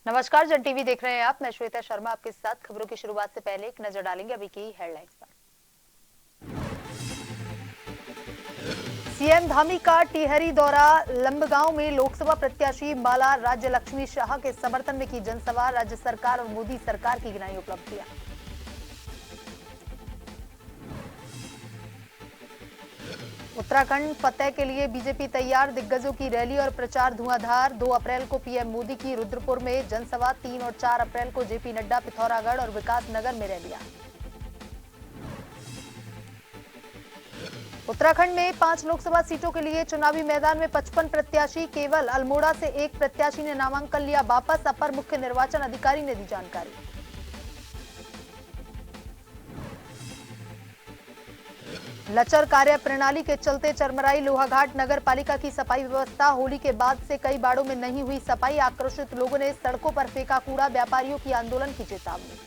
नमस्कार, जन टीवी देख रहे हैं आप। मैं श्वेता शर्मा आपके साथ। खबरों की शुरुआत से पहले एक नजर डालेंगे अभी की हेडलाइंस पर। सीएम धामी का टिहरी दौरा। लंबगांव में लोकसभा प्रत्याशी माला राज्य लक्ष्मी शाह के समर्थन में की जनसभा। राज्य सरकार और मोदी सरकार की गिनाई उपलब्धियां। उत्तराखंड फतेह के लिए बीजेपी तैयार। दिग्गजों की रैली और प्रचार धुआंधार। 2 अप्रैल को पीएम मोदी की रुद्रपुर में जनसभा। 3 और 4 अप्रैल को जेपी नड्डा पिथौरागढ़ और विकास नगर में रैलियां। उत्तराखंड में 5 लोकसभा सीटों के लिए चुनावी मैदान में 55 प्रत्याशी। केवल अल्मोड़ा से एक प्रत्याशी ने नामांकन लिया वापस। अपर मुख्य निर्वाचन अधिकारी ने दी जानकारी। लचर कार्य प्रणाली के चलते चरमराई लोहाघाट नगर पालिका की सफाई व्यवस्था। होली के बाद से कई बाड़ों में नहीं हुई सफाई। आक्रोशित लोगों ने सड़कों पर फेंका कूड़ा। व्यापारियों की आंदोलन की चेतावनी।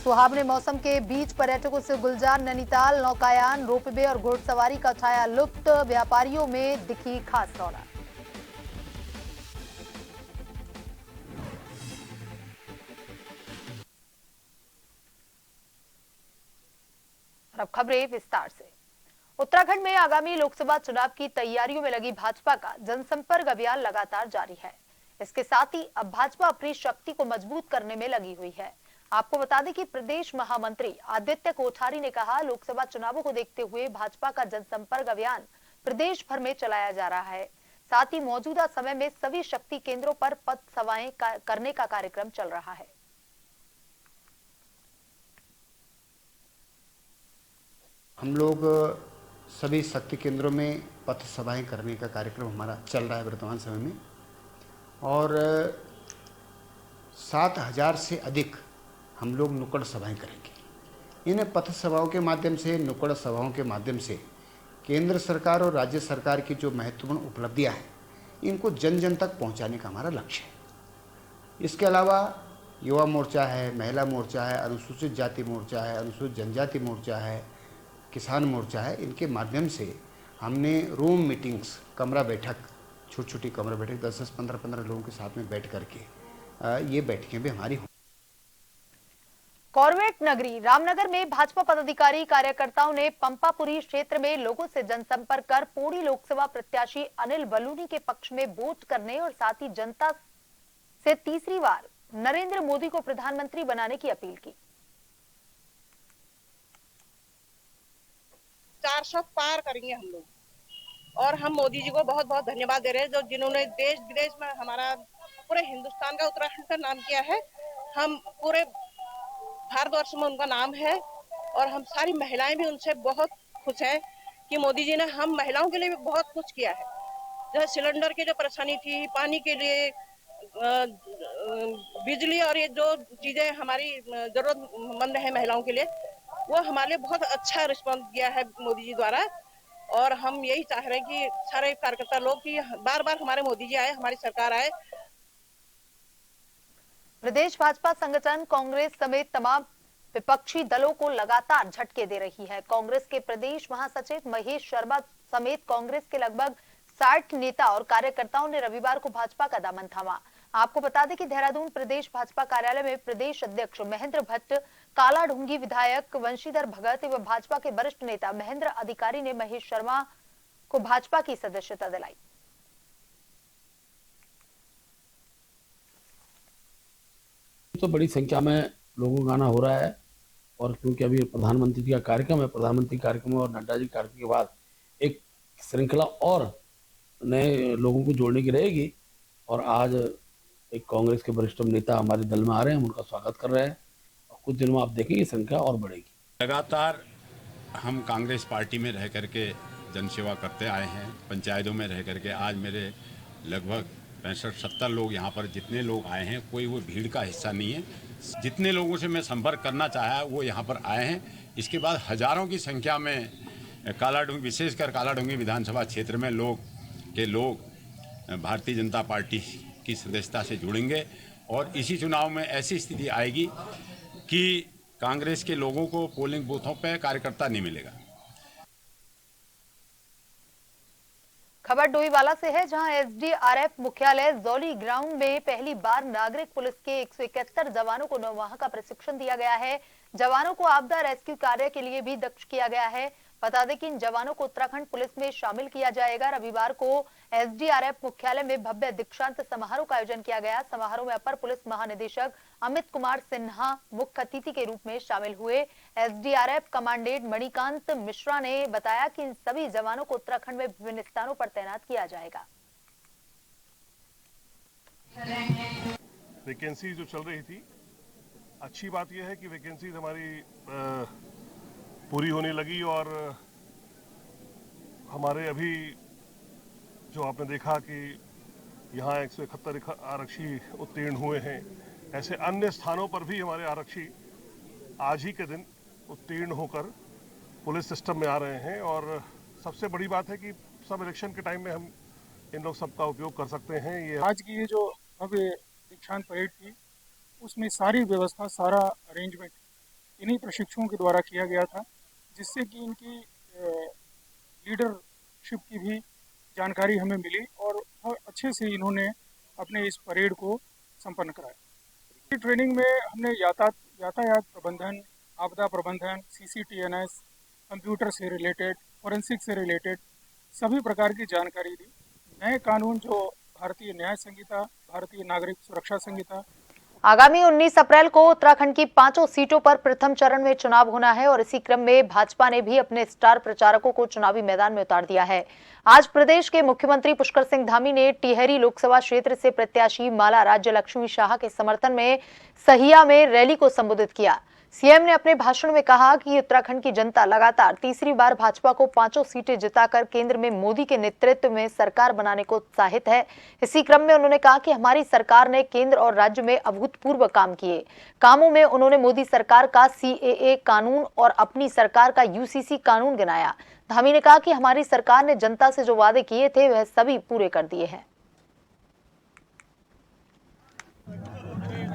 सुहावने मौसम के बीच पर्यटकों से गुलजार। नैनीताल नौकायान रोपवे और घोड़सवारी का उठाया लुत्फ। व्यापारियों में दिखी खास रौनक। अब खबरें विस्तार से। उत्तराखंड में आगामी लोकसभा चुनाव की तैयारियों में लगी भाजपा का जनसंपर्क अभियान लगातार जारी है। इसके साथ ही अब भाजपा अपनी शक्ति को मजबूत करने में लगी हुई है। आपको बता दें कि प्रदेश महामंत्री आदित्य कोठारी ने कहा, लोकसभा चुनावों को देखते हुए भाजपा का जनसंपर्क अभियान प्रदेश भर में चलाया जा रहा है। साथ ही मौजूदा समय में सभी शक्ति केंद्रों पर पथ सभाएं करने का कार्यक्रम चल रहा है। हम लोग सभी शक्ति केंद्रों में पथ सभाएं करने का कार्यक्रम हमारा चल रहा है वर्तमान समय में, और 7,000 से अधिक हम लोग नुक्कड़ सभाएं करेंगे। इन पथ सभाओं के माध्यम से, नुक्कड़ सभाओं के माध्यम से केंद्र सरकार और राज्य सरकार की जो महत्वपूर्ण उपलब्धियां हैं, इनको जन जन तक पहुंचाने का हमारा लक्ष्य है। इसके अलावा युवा मोर्चा है, महिला मोर्चा है, अनुसूचित जाति मोर्चा है, अनुसूचित जनजाति मोर्चा है, किसान मोर्चा है। इनके माध्यम से हमने रूम मीटिंग्स, कमरा बैठक, छोटी छोटी कमरा बैठक 10-10, 15-15 लोगों के साथ में बैठ करके ये बैठकें भी हमारी हों। कॉर्बेट नगरी रामनगर में भाजपा पदाधिकारी कार्यकर्ताओं ने पंपापुरी क्षेत्र में लोगों से जनसंपर्क कर पौड़ी लोकसभा प्रत्याशी अनिल बलूनी के पक्ष में वोट करने और साथ ही जनता से तीसरी बार नरेंद्र मोदी को प्रधानमंत्री बनाने की अपील की। 400 पार करेंगे हम लोग, और हम मोदी जी को बहुत बहुत धन्यवाद दे रहे हैं, जो जिन्होंने देश विदेश में हमारा पूरे हिंदुस्तान का, उत्तराखंड का नाम किया है। हम पूरे भारतवर्ष में उनका नाम है, और हम सारी महिलाएं भी उनसे बहुत खुश हैं कि मोदी जी ने हम महिलाओं के लिए भी बहुत कुछ किया है। जैसे सिलेंडर की जो परेशानी थी, पानी के लिए, बिजली और ये जो चीजें हमारी जरूरतमंद है महिलाओं के लिए, वो हमारे लिए बहुत अच्छा रिस्पॉन्स दिया है मोदी जी द्वारा। और हम यही चाह रहे हैं कि सारे कार्यकर्ता लोग कि बार बार हमारे मोदी जी आए, हमारी सरकार आए। प्रदेश भाजपा संगठन कांग्रेस समेत तमाम विपक्षी दलों को लगातार झटके दे रही है। कांग्रेस के प्रदेश महासचिव महेश शर्मा समेत कांग्रेस के लगभग 60 नेता और कार्यकर्ताओं ने रविवार को भाजपा का दामन थामा। आपको बता दें कि देहरादून प्रदेश भाजपा कार्यालय में प्रदेश अध्यक्ष महेंद्र भट्ट, कालाढूंगी विधायक वंशीधर भगत एवं भाजपा के वरिष्ठ नेता महेंद्र अधिकारी ने महेश शर्मा को भाजपा की सदस्यता दिलाई। तो बड़ी संख्या में लोगों का आना हो रहा है, और क्योंकि अभी प्रधानमंत्री का कार्यक्रम है, प्रधानमंत्री कार्यक्रम और नड्डा जी कार्यक्रम के बाद एक श्रृंखला और नए लोगों को जोड़ने की रहेगी। और आज एक कांग्रेस के वरिष्ठ नेता हमारे दल में आ रहे हैं, हम उनका स्वागत कर रहे हैं, और कुछ दिनों में आप देखेंगे संख्या और बढ़ेगी। लगातार हम कांग्रेस पार्टी में रह करके जनसेवा करते आए हैं, पंचायतों में रह करके। आज मेरे लगभग 65-70 लोग यहाँ पर जितने लोग आए हैं, कोई वो भीड़ का हिस्सा नहीं है। जितने लोगों से मैं संपर्क करना चाहा वो यहाँ पर आए हैं। इसके बाद हजारों की संख्या में कालाढूंगी, विशेषकर कालाढूंगी विधानसभा क्षेत्र में लोग भारतीय जनता पार्टी की सदस्यता से जुड़ेंगे, और इसी चुनाव में ऐसी स्थिति आएगी कि कांग्रेस के लोगों को पोलिंग बूथों पर कार्यकर्ता नहीं मिलेगा। खबर डोईवाला से है, जहां एसडीआरएफ मुख्यालय जौली ग्राउंड में पहली बार नागरिक पुलिस के 171 जवानों को 9 माह का प्रशिक्षण दिया गया है। जवानों को आपदा रेस्क्यू कार्य के लिए भी दक्ष किया गया है। बता दें कि इन जवानों को उत्तराखंड पुलिस में शामिल किया जाएगा। रविवार को एसडीआरएफ मुख्यालय में भव्य दीक्षांत समारोह का आयोजन किया गया। समारोह में अपर पुलिस महानिदेशक अमित कुमार सिन्हा मुख्य अतिथि के रूप में शामिल हुए। एसडीआरएफ कमांडेंट मणिकांत मिश्रा ने बताया कि इन सभी जवानों को उत्तराखंड में विभिन्न स्थानों पर तैनात किया जाएगा। वैकेंसी जो चल रही थी, अच्छी बात यह है कि वैकेंसी हमारी पूरी होने लगी और हमारे अभी जो आपने देखा कि यहाँ 171 आरक्षी उत्तीर्ण हुए हैं, ऐसे अन्य स्थानों पर भी हमारे आरक्षी आज ही के दिन उत्तीर्ण होकर पुलिस सिस्टम में आ रहे हैं। और सबसे बड़ी बात है कि सब इलेक्शन के टाइम में हम इन लोग सबका उपयोग कर सकते हैं। ये आज की ये जो भव्य दीक्षांत परेड थी, उसमें सारी व्यवस्था, सारा अरेंजमेंट इन्हीं प्रशिक्षुओं के द्वारा किया गया था, जिससे कि इनकी लीडरशिप की भी जानकारी हमें मिली और बहुत अच्छे से इन्होंने अपने इस परेड को संपन्न कराया। ट्रेनिंग में हमने यातायात प्रबंधन, आपदा प्रबंधन, CCTNS, कंप्यूटर से रिलेटेड, फोरेंसिक से रिलेटेड सभी प्रकार की जानकारी दी। नए कानून जो भारतीय न्याय संहिता, भारतीय नागरिक सुरक्षा संहिता। आगामी 19 अप्रैल को उत्तराखंड की 5 सीटों पर प्रथम चरण में चुनाव होना है और इसी क्रम में भाजपा ने भी अपने स्टार प्रचारकों को चुनावी मैदान में उतार दिया है। आज प्रदेश के मुख्यमंत्री पुष्कर सिंह धामी ने टिहरी लोकसभा क्षेत्र से प्रत्याशी माला राज्य लक्ष्मी शाह के समर्थन में सहिया में रैली को संबोधित किया। सीएम ने अपने भाषण में कहा कि उत्तराखंड की जनता लगातार तीसरी बार भाजपा को 5 सीटें जिताकर केंद्र में मोदी के नेतृत्व में सरकार बनाने को उत्साहित है। इसी क्रम में उन्होंने कहा कि हमारी सरकार ने केंद्र और राज्य में अभूतपूर्व काम किए। कामों में उन्होंने मोदी सरकार का CAA कानून और अपनी सरकार का UCC कानून गिनाया। धामी ने कहा कि हमारी सरकार ने जनता से जो वादे किए थे वह सभी पूरे कर दिए हैं।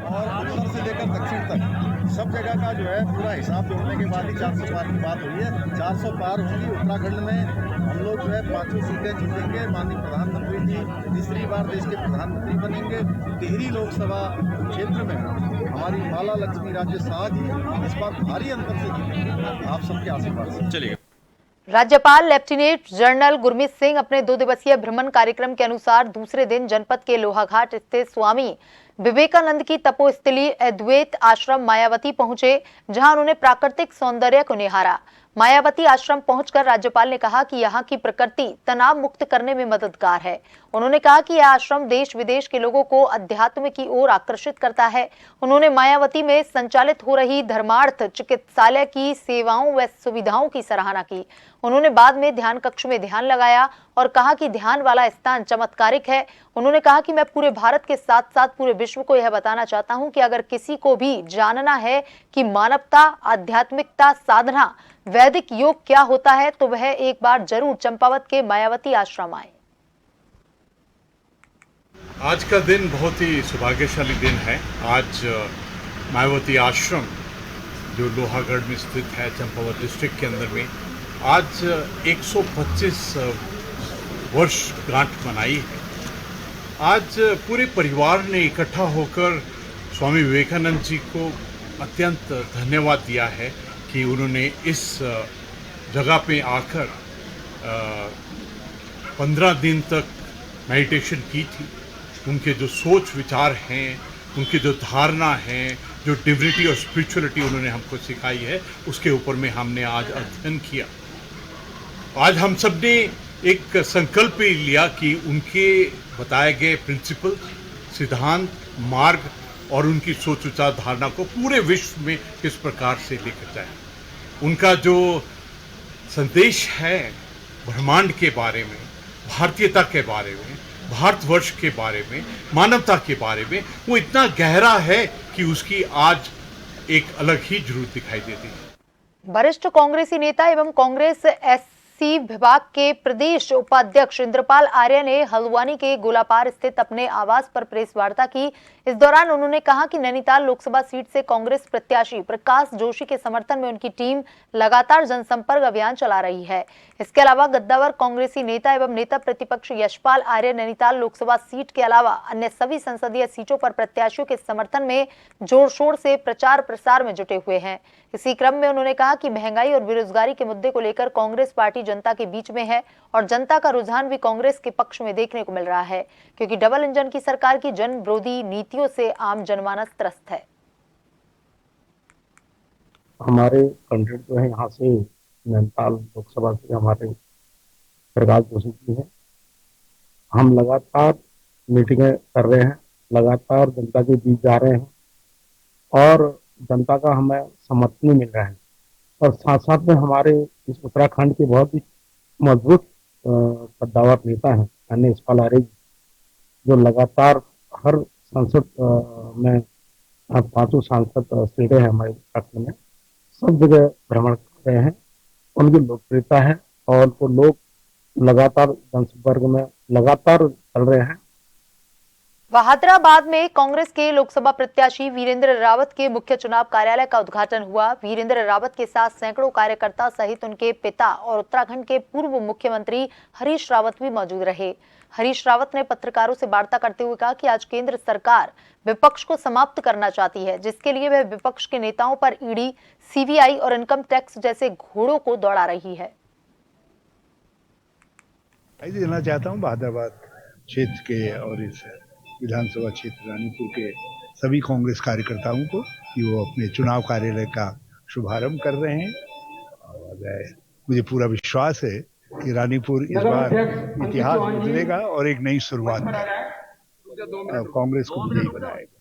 और उत्तर से लेकर दक्षिण तक सब जगह का जो है पूरा हिसाब जोड़ने के बाद ही 400 पार की बात हुई है। 400 पार होगी। उत्तराखंड में हम लोग जो है 5 सीटें जीतेंगे। माननीय प्रधानमंत्री जी तीसरी बार देश के प्रधानमंत्री बनेंगे। टिहरी लोकसभा क्षेत्र में हमारी माला लक्ष्मी राज्य शाह जी इस बार भारी अंतर से जीतेंगे, आप सबके आशीर्वाद से। चलिए। राज्यपाल लेफ्टिनेंट जनरल गुरमीत सिंह अपने 2 दिवसीय भ्रमण कार्यक्रम के अनुसार दूसरे दिन जनपद के लोहाघाट स्थित स्वामी विवेकानंद की तपोस्थली अद्वैत आश्रम मायावती पहुंचे, जहां उन्होंने प्राकृतिक सौंदर्य को निहारा। मायावती आश्रम पहुंचकर राज्यपाल ने कहा कि यहाँ की प्रकृति तनाव मुक्त करने में मददगार है। उन्होंने कहा कि यह आश्रम देश विदेश के लोगों को अध्यात्म की ओर आकर्षित करता है। उन्होंने मायावती में संचालित हो रही धर्मार्थ चिकित्सालय की सेवाओं व सुविधाओं की सराहना की। उन्होंने बाद में ध्यान कक्ष में ध्यान लगाया और कहा कि ध्यान वाला स्थान चमत्कारिक है। उन्होंने कहा कि मैं पूरे भारत के साथ साथ पूरे विश्व को यह बताना चाहता हूं कि अगर किसी को भी जानना है कि मानवता, आध्यात्मिकता, साधना, वैदिक योग क्या होता है, तो वह एक बार जरूर चंपावत के मायावती आश्रम आए। आज का दिन बहुत ही सौभाग्यशाली दिन है। आज मायावती आश्रम जो लोहागढ़ में स्थित है, चंपावत डिस्ट्रिक्ट के अंदर में, आज 125 वर्ष गांठ मनाई है। आज पूरे परिवार ने इकट्ठा होकर स्वामी विवेकानंद जी को अत्यंत धन्यवाद दिया है कि उन्होंने इस जगह पे आकर 15 दिन तक मेडिटेशन की थी। उनके जो सोच विचार हैं, उनकी जो धारणा है, जो डिविनिटी और स्पिरिचुअलिटी उन्होंने हमको सिखाई है, उसके ऊपर में हमने आज अध्ययन किया। आज हम सब ने एक संकल्प लिया कि उनके बताए गए प्रिंसिपल, सिद्धांत, मार्ग और उनकी सोच विचार धारणा को पूरे विश्व में किस प्रकार से लेकर जाए। उनका जो संदेश है ब्रह्मांड के बारे में, भारतीयता के बारे में, भारतवर्ष के बारे में, मानवता के बारे में, वो इतना गहरा है कि उसकी आज एक अलग ही जरूरत दिखाई देती है। वरिष्ठ कांग्रेसी नेता एवं कांग्रेस कृषि विभाग के प्रदेश उपाध्यक्ष इंद्रपाल आर्य ने हल्द्वानी के गोलापार स्थित अपने आवास पर प्रेस वार्ता की। इस दौरान उन्होंने कहा कि नैनीताल लोकसभा सीट से कांग्रेस प्रत्याशी प्रकाश जोशी के समर्थन में उनकी टीम लगातार जनसंपर्क अभियान चला रही है। इसके अलावा गद्दावर कांग्रेसी नेता एवं नेता प्रतिपक्ष यशपाल आर्य नैनीताल लोकसभा सीट के अलावा अन्य सभी संसदीय सीटों पर प्रत्याशियों के समर्थन में जोर शोर से प्रचार प्रसार में जुटे हुए हैं। इसी क्रम में उन्होंने कहा कि महंगाई और बेरोजगारी के मुद्दे को लेकर कांग्रेस पार्टी जनता के बीच में है और जनता का रुझान भी कांग्रेस के पक्ष में देखने को मिल रहा है, क्योंकि डबल इंजन की सरकार की जन विरोधी नीतियों से आम जनमानस त्रस्त है। हमारे कैंडिडेट जो है यहाँ से नैनीताल लोकसभा से हमारे प्रकाश जोशी जी हैं। हम लगातार मीटिंगें कर रहे हैं, लगातार जनता के बीच जा रहे हैं और जनता का हमें समर्थन मिल रहा है और साथ साथ में हमारे इस उत्तराखंड के बहुत ही मजबूत कद्दावर नेता हैं यानी यशपाल आर्य जी, जो लगातार हर संसद में पांचों सांसद सीटें हैं हमारे उत्तराखंड में, सब जगह भ्रमण कर रहे हैं। उनकी लोकप्रियता है और वो लोग लगातार जनसंपर्क में लगातार चल रहे हैं। बहादुराबाद में कांग्रेस के लोकसभा प्रत्याशी वीरेंद्र रावत के मुख्य चुनाव कार्यालय का उद्घाटन हुआ। वीरेंद्र रावत के साथ सैकड़ों कार्यकर्ता सहित उनके पिता और उत्तराखंड के पूर्व मुख्यमंत्री हरीश रावत भी मौजूद रहे। हरीश रावत ने पत्रकारों से वार्ता करते हुए कहा कि आज केंद्र सरकार विपक्ष को समाप्त करना चाहती है, जिसके लिए वह विपक्ष के नेताओं पर ईडी, सीबीआई और इनकम टैक्स जैसे घोड़ों को दौड़ा रही है। देना चाहता हूँ बहादुराबाद क्षेत्र के और इस विधानसभा क्षेत्र रानीपुर के सभी कांग्रेस कार्यकर्ताओं को कि वो अपने चुनाव कार्यालय का शुभारंभ कर रहे हैं और मुझे पूरा विश्वास है कि रानीपुर इस बार इतिहास बदलेगा और एक नई शुरुआत कांग्रेस को विजयी बनाएगा।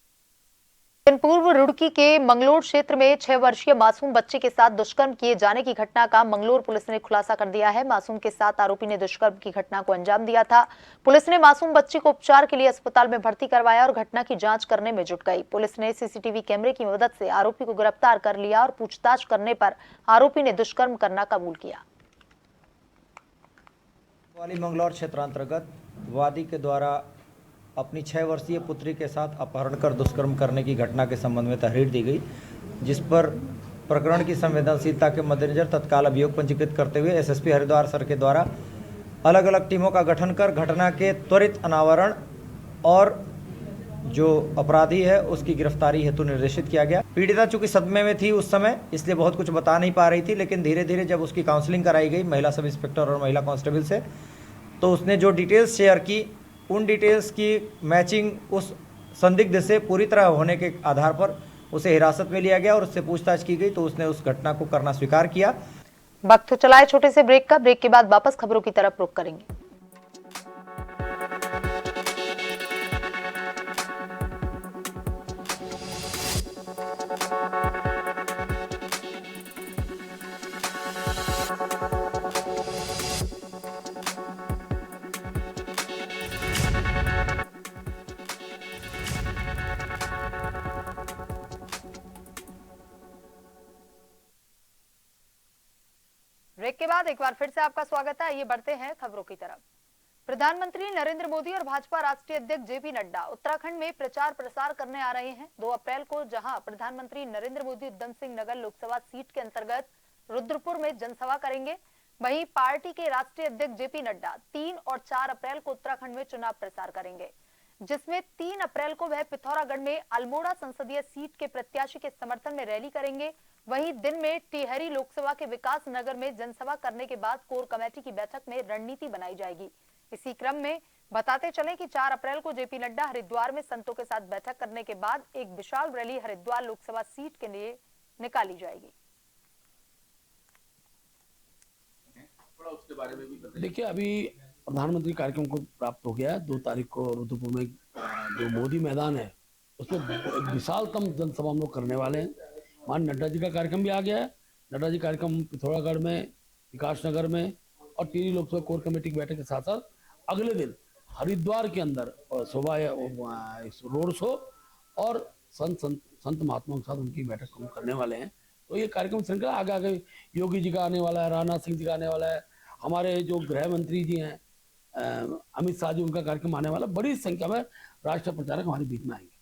पूर्व रुड़की के मंगलोर क्षेत्र में 6 वर्षीय मासूम बच्चे के साथ दुष्कर्म किए जाने की घटना का मंगलोर पुलिस ने खुलासा कर दिया है। मासूम के साथ आरोपी ने दुष्कर्म की घटना को अंजाम दिया था। पुलिस ने मासूम बच्चे को उपचार के लिए अस्पताल में भर्ती करवाया और घटना की जांच करने में जुट गई। पुलिस ने सीसीटीवी कैमरे की मदद से आरोपी को गिरफ्तार कर लिया और पूछताछ करने पर आरोपी ने दुष्कर्म करना कबूल किया। मंगलौर क्षेत्रांतर्गत वादी के द्वारा अपनी 6 वर्षीय पुत्री के साथ अपहरण कर दुष्कर्म करने की घटना के संबंध में तहरीर दी गई, जिस पर प्रकरण की संवेदनशीलता के मद्देनजर तत्काल अभियोग पंजीकृत करते हुए एसएसपी हरिद्वार सर के द्वारा अलग अलग टीमों का गठन कर घटना के त्वरित अनावरण और जो अपराधी है उसकी गिरफ्तारी हेतु निर्देशित किया गया। पीड़िता चूंकि सदमे में थी उस समय, इसलिए बहुत कुछ बता नहीं पा रही थी, लेकिन धीरे धीरे जब उसकी काउंसलिंग कराई गई महिला सब इंस्पेक्टर और महिला कांस्टेबल से, तो उसने जो डिटेल्स शेयर की उन डिटेल्स की मैचिंग उस संदिग्ध से पूरी तरह होने के आधार पर उसे हिरासत में लिया गया और उससे पूछताछ की गई, तो उसने उस घटना को करना स्वीकार किया। वक्त तो चला है छोटे से ब्रेक का। ब्रेक के बाद वापस खबरों की तरफ रुख करेंगे। ब्रेक के बाद एक बार फिर से आपका स्वागत है। आइए बढ़ते हैं खबरों की तरफ। प्रधानमंत्री नरेंद्र मोदी और भाजपा राष्ट्रीय अध्यक्ष जेपी नड्डा उत्तराखंड में प्रचार प्रसार करने आ रहे हैं। 2 अप्रैल को जहां प्रधानमंत्री नरेंद्र मोदी उधम सिंह नगर लोकसभा सीट के अंतर्गत रुद्रपुर में जनसभा करेंगे, वहीं पार्टी के राष्ट्रीय अध्यक्ष जेपी नड्डा 3 और 4 अप्रैल को उत्तराखंड में चुनाव प्रचार करेंगे, जिसमें 3 अप्रैल को वह पिथौरागढ़ में अल्मोड़ा संसदीय सीट के प्रत्याशी के समर्थन में रैली करेंगे। वहीं दिन में टिहरी लोकसभा के विकास नगर में जनसभा करने के बाद कोर कमेटी की बैठक में रणनीति बनाई जाएगी। इसी क्रम में बताते चले कि 4 अप्रैल को जेपी नड्डा हरिद्वार में संतों के साथ बैठक करने के बाद एक विशाल रैली हरिद्वार लोकसभा सीट के लिए निकाली जाएगी। देखिए, अभी प्रधानमंत्री कार्यक्रम को प्राप्त हो गया है। 2 तारीख को रुद्रपुर में जो मोदी मैदान है उसमें एक विशालतम जनसभा हम लोग करने वाले हैं। मान नड्डा जी का कार्यक्रम भी आ गया है। नड्डा जी कार्यक्रम पिथौरागढ़ में, विकास नगर में और टिहरी लोकसभा कोर कमेटी की बैठक के साथ साथ अगले दिन हरिद्वार के अंदर शोभा रोड शो और संत महात्माओं के साथ उनकी बैठक हम करने वाले हैं। तो ये कार्यक्रम श्रृंखला आगे आगे योगी जी का आने वाला है, राजनाथ सिंह जी का आने वाला है हमारे जो गृह मंत्री जी हैं अमित शाह जी, उनका कार्यक्रम आने वाला, बड़ी संख्या में राष्ट्रीय प्रचारक हमारे बीच में आएंगे।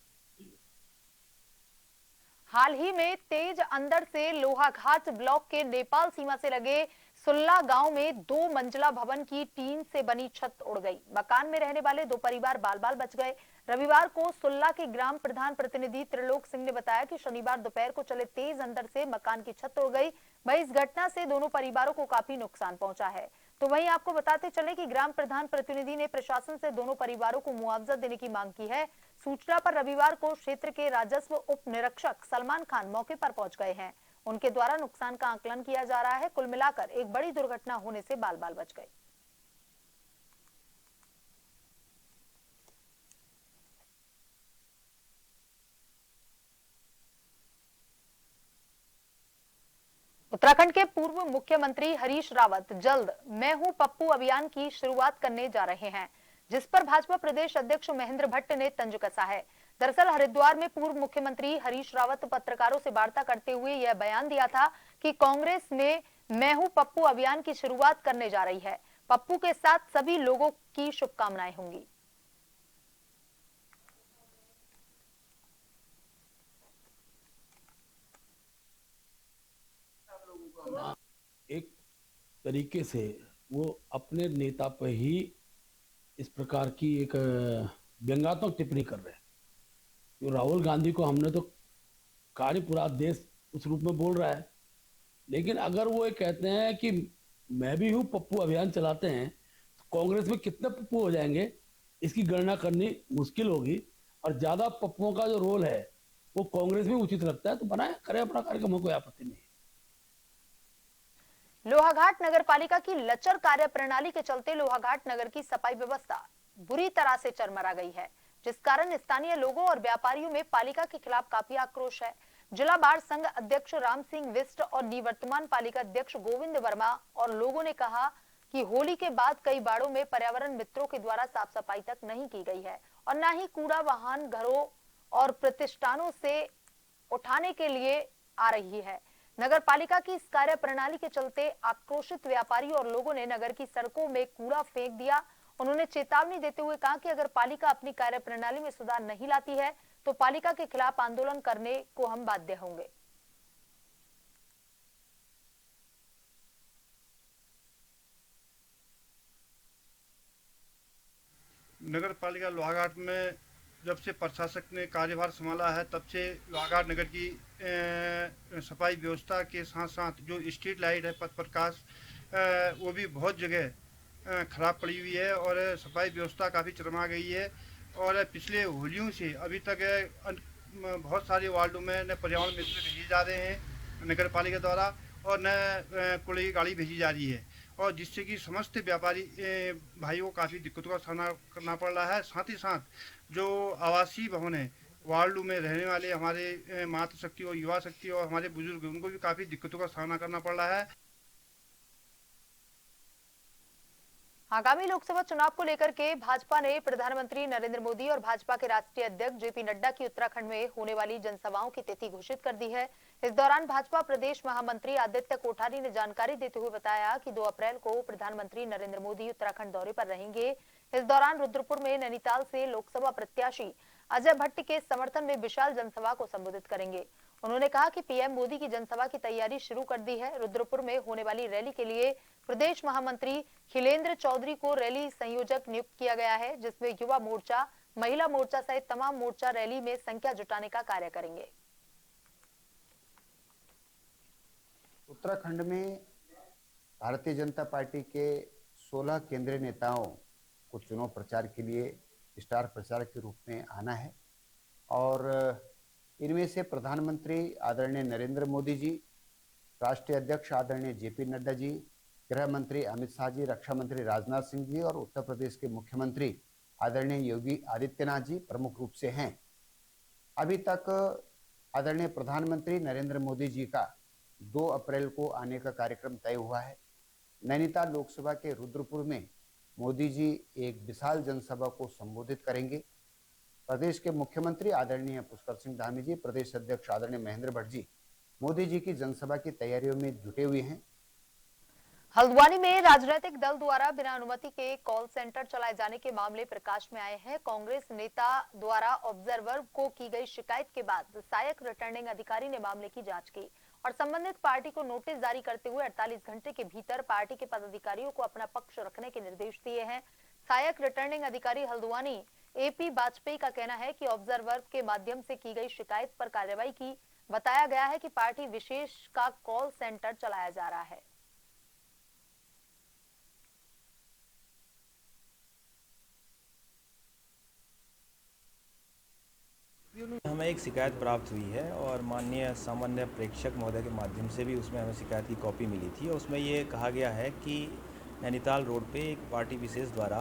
हाल ही में तेज अंदर से लोहाघाट ब्लॉक के नेपाल सीमा से लगे सुल्ला गांव में 2 मंजिला भवन की टीन से बनी छत उड़ गई। मकान में रहने वाले 2 परिवार बाल बाल बच गए। रविवार को सुल्ला के ग्राम प्रधान प्रतिनिधि त्रिलोक सिंह ने बताया कि शनिवार दोपहर को चले तेज अंदर से मकान की छत उड़ गई। वहीं इस घटना से दोनों परिवारों को काफी नुकसान पहुंचा है। तो वहीं आपको बताते चले कि ग्राम प्रधान प्रतिनिधि ने प्रशासन से दोनों परिवारों को मुआवजा देने की मांग की है। सूचना पर रविवार को क्षेत्र के राजस्व उप निरीक्षक सलमान खान मौके पर पहुंच गए हैं। उनके द्वारा नुकसान का आकलन किया जा रहा है। कुल मिलाकर एक बड़ी दुर्घटना होने से बाल बाल बच गए। उत्तराखंड के पूर्व मुख्यमंत्री हरीश रावत जल्द मैं हूं पप्पू अभियान की शुरुआत करने जा रहे हैं, जिस पर भाजपा प्रदेश अध्यक्ष महेंद्र भट्ट ने तंज कसा है। दरअसल हरिद्वार में पूर्व मुख्यमंत्री हरीश रावत पत्रकारों से वार्ता करते हुए यह बयान दिया था कि कांग्रेस में मैं हूं पप्पू अभियान की शुरुआत करने जा रही है। पप्पू के साथ सभी लोगों की शुभकामनाएं होंगी। एक तरीके से वो अपने नेता पर ही इस प्रकार की एक व्यंग्यात्मक टिप्पणी कर रहे हैं। तो राहुल गांधी को हमने तो कार्य पूरा देश उस रूप में बोल रहा है, लेकिन अगर वो ये कहते हैं कि मैं भी हूं पप्पू अभियान चलाते हैं, तो कांग्रेस में कितने पप्पू हो जाएंगे इसकी गणना करनी मुश्किल होगी। और ज्यादा पप्पुओं का जो रोल है वो कांग्रेस में उचित लगता है, तो बनाए करें अपना कार्यक्रम, कोई आपत्ति नहीं। लोहाघाट नगर पालिका की लचर कार्य प्रणाली के चलते लोहाघाट नगर की सफाई व्यवस्था बुरी तरह से चरमरा गई है, जिस कारण स्थानीय लोगों और व्यापारियों में पालिका के खिलाफ काफी आक्रोश है। जिला बार संघ अध्यक्ष राम सिंह विष्ट और निवर्तमान पालिका अध्यक्ष गोविंद वर्मा और लोगों ने कहा कि होली के बाद कई बाड़ों में पर्यावरण मित्रों के द्वारा साफ सफाई तक नहीं की गई है और न ही कूड़ा वाहन घरों और प्रतिष्ठानों से उठाने के लिए आ रही है। नगर पालिका की इस कार्य प्रणाली के चलते आक्रोशित व्यापारी और लोगों ने नगर की सड़कों में कूड़ा फेंक दिया। उन्होंने चेतावनी देते हुए कहा कि अगर पालिका अपनी कार्य प्रणाली में सुधार नहीं लाती है तो पालिका के खिलाफ आंदोलन करने को हम बाध्य होंगे। नगर पालिका लोहाघाट में जब से प्रशासक ने कार्यभार संभाला है तब से लोहाघाट नगर की सफाई व्यवस्था के साथ साथ जो स्ट्रीट लाइट है, पथ प्रकाश, वो भी बहुत जगह खराब पड़ी हुई है और सफाई व्यवस्था काफ़ी चरमरा गई है। और पिछले होलियों से अभी तक बहुत सारे वार्डों में न पर्यावरण मित्र भेजे जा रहे हैं नगर पालिका द्वारा और न कूड़े की गाड़ी भेजी जा रही है, और जिससे कि समस्त व्यापारी भाइयों को काफ़ी दिक्कतों का सामना करना पड़ रहा है। साथ ही साथ जो आवासीय भवन है, वार्डों में रहने वाले हमारे मातृशक्ति और युवा शक्ति और हमारे बुजुर्ग, उनको भी काफ़ी दिक्कतों का सामना करना पड़ रहा है। आगामी लोकसभा चुनाव को लेकर के भाजपा ने प्रधानमंत्री नरेंद्र मोदी और भाजपा के राष्ट्रीय अध्यक्ष जेपी नड्डा की उत्तराखंड में होने वाली जनसभाओं की तिथि घोषित कर दी है। इस दौरान भाजपा प्रदेश महामंत्री आदित्य कोठारी ने जानकारी देते हुए बताया कि 2 अप्रैल को प्रधानमंत्री नरेंद्र मोदी उत्तराखंड दौरे पर रहेंगे। इस दौरान रुद्रपुर में नैनीताल से लोकसभा प्रत्याशी अजय भट्ट के समर्थन में विशाल जनसभा को संबोधित करेंगे। उन्होंने कहा कि पीएम मोदी की जनसभा की तैयारी शुरू कर दी है। रुद्रपुर में होने वाली रैली के लिए प्रदेश महामंत्री खिलेंद्र चौधरी को रैली संयोजक नियुक्त किया गया है, जिसमें युवा मोर्चा, महिला मोर्चा सहित तमाम मोर्चा रैली में संख्या जुटाने का कार्य करेंगे। उत्तराखंड में भारतीय जनता पार्टी के 16 केंद्रीय नेताओं को चुनाव प्रचार के लिए स्टार प्रचारक के रूप में आना है और इनमें से प्रधानमंत्री आदरणीय नरेंद्र मोदी जी, राष्ट्रीय अध्यक्ष आदरणीय जेपी नड्डा जी, गृह मंत्री अमित शाह जी, रक्षा मंत्री राजनाथ सिंह जी और उत्तर प्रदेश के मुख्यमंत्री आदरणीय योगी आदित्यनाथ जी प्रमुख रूप से हैं। अभी तक आदरणीय प्रधानमंत्री नरेंद्र मोदी जी का 2 अप्रैल को आने का कार्यक्रम तय हुआ है। नैनीताल लोकसभा के रुद्रपुर में मोदी जी एक विशाल जनसभा को संबोधित करेंगे। प्रदेश के मुख्यमंत्री आदरणीय पुष्कर सिंह धामी जी, प्रदेश अध्यक्ष आदरणीय महेंद्र भट्ट जी मोदी जी की जनसभा की तैयारियों में जुटे हुए हैं। हल्द्वानी में राजनीतिक दल द्वारा बिना अनुमति के कॉल सेंटर चलाए जाने के मामले प्रकाश में आए हैं। कांग्रेस नेता द्वारा ऑब्जर्वर को की गई शिकायत के बाद सहायक रिटर्निंग अधिकारी ने मामले की जांच की और संबंधित पार्टी को नोटिस जारी करते हुए 48 घंटे के भीतर पार्टी के पदाधिकारियों को अपना पक्ष रखने के निर्देश दिए हैं। सहायक रिटर्निंग अधिकारी हल्द्वानी एपी वाजपेयी का कहना है कि ऑब्जर्वर के माध्यम से की गई शिकायत पर कार्रवाई की। बताया गया है कि पार्टी विशेष का कॉल सेंटर चलाया जा रहा है। हमें एक शिकायत प्राप्त हुई है और माननीय सामान्य प्रेक्षक महोदय के माध्यम से भी उसमें हमें शिकायत की कॉपी मिली थी और उसमें ये कहा गया है कि नैनीताल रोड पे एक पार्टी विशेष द्वारा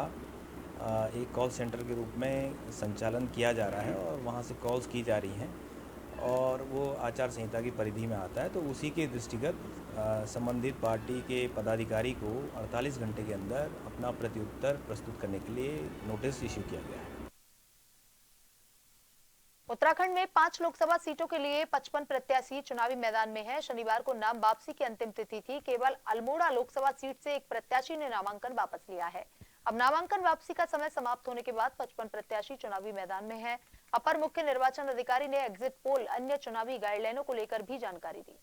एक कॉल सेंटर के रूप में संचालन किया जा रहा है और वहाँ से कॉल्स की जा रही हैं और वो आचार संहिता की परिधि में आता है। तो उसी के दृष्टिगत संबंधित पार्टी के पदाधिकारी को 48 घंटे के अंदर अपना प्रत्युत्तर प्रस्तुत करने के लिए नोटिस इश्यू किया गया है। उत्तराखंड में 5 लोकसभा सीटों के लिए 55 प्रत्याशी चुनावी मैदान में हैं। शनिवार को नाम वापसी की अंतिम तिथि थी। केवल अल्मोड़ा लोकसभा सीट से एक प्रत्याशी ने नामांकन वापस लिया है। अब नामांकन वापसी का समय समाप्त होने के बाद 55 प्रत्याशी चुनावी मैदान में हैं। अपर मुख्य निर्वाचन अधिकारी ने एग्जिट पोल अन्य चुनावी गाइडलाइनों को लेकर भी जानकारी दी।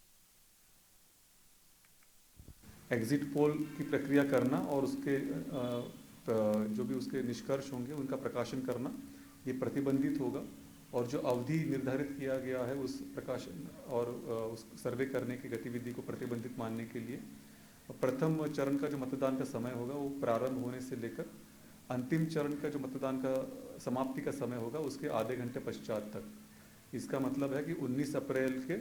एग्जिट पोल की प्रक्रिया करना और उसके जो भी उसके निष्कर्ष होंगे उनका प्रकाशन करना ये प्रतिबंधित होगा और जो अवधि निर्धारित किया गया है उस प्रकाशन और उस सर्वे करने की गतिविधि को प्रतिबंधित मानने के लिए प्रथम चरण का जो मतदान का समय होगा वो प्रारंभ होने से लेकर अंतिम चरण का जो मतदान का समाप्ति का समय होगा उसके आधे घंटे पश्चात तक। इसका मतलब है कि 19 अप्रैल के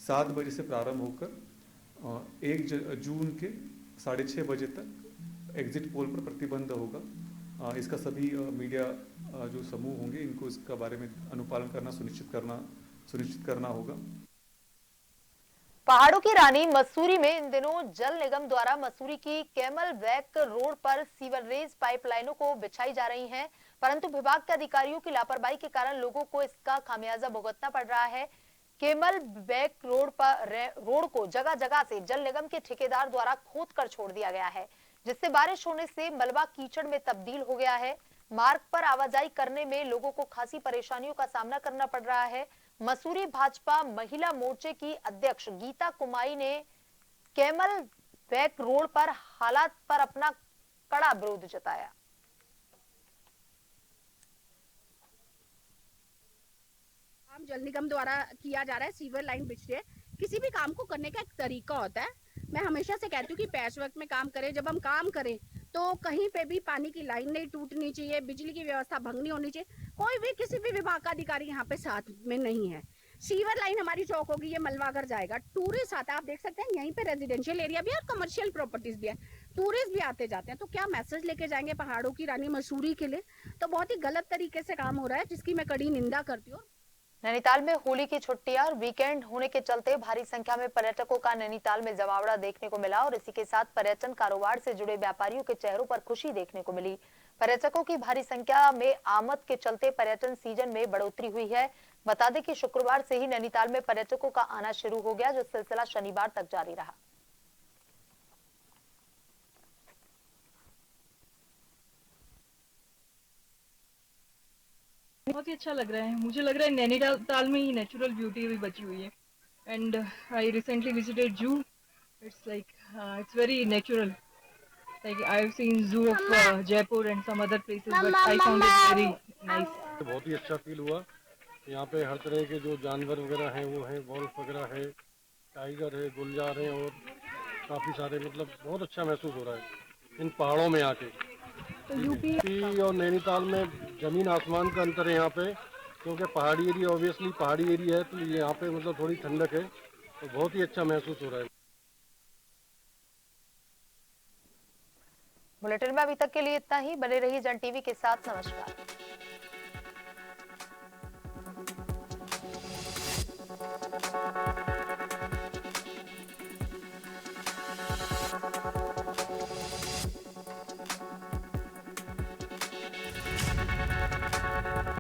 7 बजे से प्रारंभ होकर 1 जून के 6:30 बजे तक एग्जिट पोल पर प्रतिबंध होगा। इसका सभी मीडिया जो समूह होंगे इनको इसका बारे में अनुपालन करना सुनिश्चित करना होगा। पहाड़ों की रानी मसूरी में इन दिनों जल निगम द्वारा मसूरी की कैमल बैक रोड पर सीवरेज पाइपलाइनों को बिछाई जा रही हैं, परंतु विभाग के अधिकारियों की लापरवाही के कारण लोगों को इसका खामियाजा भुगतना पड़ रहा है। कैमल बैक रोड को जगह जगह से जल निगम के ठेकेदार द्वारा खोद कर छोड़ दिया गया है, जिससे बारिश होने से मलबा कीचड़ में तब्दील हो गया है। मार्ग पर आवाजाही करने में लोगों को खासी परेशानियों का सामना करना पड़ रहा है। मसूरी भाजपा महिला मोर्चे की अध्यक्ष गीता कुमाई ने कैमल बैक रोड पर हालात पर अपना कड़ा विरोध जताया। काम जल निगम द्वारा किया जा रहा है, सीवर लाइन बिछ रही है। किसी भी काम को करने का एक तरीका होता है। मैं हमेशा से कहती हूँ कि पैच वर्क में काम करें। जब हम काम करें तो कहीं पे भी पानी की लाइन नहीं टूटनी चाहिए, बिजली की व्यवस्था भंग नहीं होनी चाहिए। कोई भी किसी भी विभाग का अधिकारी यहाँ पे साथ में नहीं है। सीवर लाइन हमारी चौक होगी, ये मलवागर जाएगा। टूरिस्ट आता है, आप देख सकते हैं यहीं पे रेजिडेंशियल एरिया भी है और कमर्शियल प्रॉपर्टीज भी है। टूरिस्ट भी आते जाते हैं, तो क्या मैसेज लेके जाएंगे पहाड़ों की रानी मसूरी के लिए? तो बहुत ही गलत तरीके से काम हो रहा है, जिसकी मैं कड़ी निंदा करती हूँ। नैनीताल में होली की छुट्टियां और वीकेंड होने के चलते भारी संख्या में पर्यटकों का नैनीताल में जमावड़ा देखने को मिला और इसी के साथ पर्यटन कारोबार से जुड़े व्यापारियों के चेहरों पर खुशी देखने को मिली। पर्यटकों की भारी संख्या में आमद के चलते पर्यटन सीजन में बढ़ोतरी हुई है। बता दें कि शुक्रवार से ही नैनीताल में पर्यटकों का आना शुरू हो गया, जो सिलसिला शनिवार तक जारी रहा। बहुत ही अच्छा लग रहा है। मुझे लग रहा है नैनीताल में ही नेचुरल ब्यूटी भी बची हुई है। And I recently visited zoo. It's like it's very natural. Like I have seen zoo of Jaipur and some other places, but I found it very nice. बहुत ही अच्छा फील हुआ। यहाँ पे हर तरह के जो जानवर वगैरह हैं वो हैं, वॉल्फ वगैरह है, टाइगर है, गुलजार है और काफ़ी सारे, मतलब बहुत अच्छा महसूस हो रहा है इन पहाड़ों में आके। यूपी और नैनीताल में ज़मीन आसमान का अंतर है यहाँ पे, क्योंकि पहाड़ी एरिया ऑब्वियसली पहाड़ी एरिया है, तो यहाँ पे मतलब थोड़ी ठंडक है, तो बहुत ही अच्छा महसूस हो रहा है। बुलेटिन में अभी तक के लिए इतना ही। बने रहिए जन टीवी के साथ। नमस्कार।